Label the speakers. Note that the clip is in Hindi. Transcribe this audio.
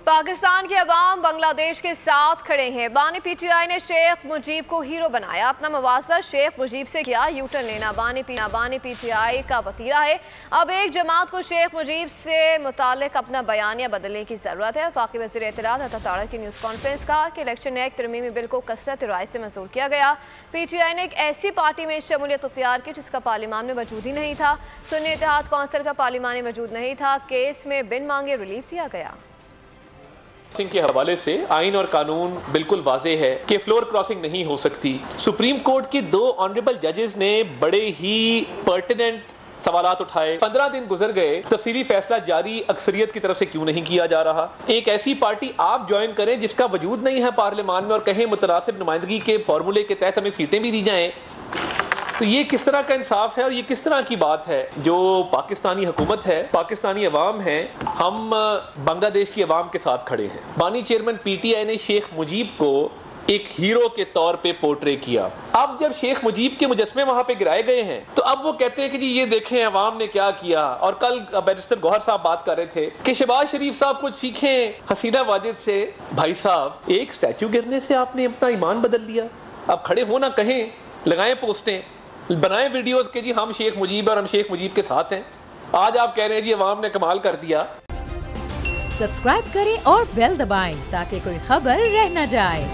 Speaker 1: पाकिस्तान के अवाम बांग्लादेश के साथ खड़े हैं। बानी पीटीआई ने शेख मुजीब को हीरो बनाया, अपना मवासला शेख मुजीब से किया। यूटर्न लेना बानी पीटीआई का वतीरा है। अब एक जमात को शेख मुजीब से मुतालिक अपना बयानिया बदलने की जरूरत है। वफाकी वज़ीर इत्तलात अता तारड़ की न्यूज़ कॉन्फ्रेंस कहा कि इलेक्शन एक्ट तरमीमी बिल को कसरत राय से मंजूर किया गया। पीटीआई ने एक ऐसी पार्टी में शमूलियत अख्तियार की जिसका पार्लियामान में वजूद ही नहीं था। सुन्नी इत्तेहाद कौंसिल का पार्लियामान में वजूद नहीं था। केस में बिन मांगे रिलीफ दिया गया।
Speaker 2: के हवाले से आइन और कानून बिल्कुल वाज़ेह है कि फ्लोर क्रॉसिंग नहीं हो सकती। सुप्रीम कोर्ट के 2 ऑनरेबल जजेस ने बड़े ही पर्टिनेंट सवालात उठाए। 15 दिन गुजर गए, तफसीली फैसला जारी अक्सरियत की तरफ से क्यों नहीं किया जा रहा। एक ऐसी पार्टी आप ज्वाइन करें जिसका वजूद नहीं है पार्लियामान में और कहें मुतनासिब नुमाइंदगी के फॉर्मूले के तहत हमें सीटें भी दी जाएं, तो ये किस तरह का इंसाफ है और ये किस तरह की बात है। जो पाकिस्तानी हुकूमत है, पाकिस्तानी अवाम है, हम बांग्लादेश की अवाम के साथ खड़े हैं। बानी चेयरमैन पीटीआई ने शेख मुजीब को एक हीरो के तौर पे पोर्ट्रे किया। अब जब शेख मुजीब के मुजस्मे वहां पे गिराए गए हैं तो अब वो कहते हैं कि जी ये देखें अवाम ने क्या किया। और कल बैरिस्टर गौहर साहब बात कर रहे थे कि शहबाज शरीफ साहब कुछ सीखें हसीना वाजिद से। भाई साहब, एक स्टैचू गिरने से आपने अपना ईमान बदल लिया। अब खड़े हो ना, कहें, लगाएं पोस्टें, बनाएं वीडियोस के जी हम शेख मुजीब और हम शेख मुजीब के साथ हैं। आज आप कह रहे हैं जी अवाम ने कमाल कर दिया।
Speaker 3: सब्सक्राइब करें और बेल दबाएं ताकि कोई खबर रह न जाए।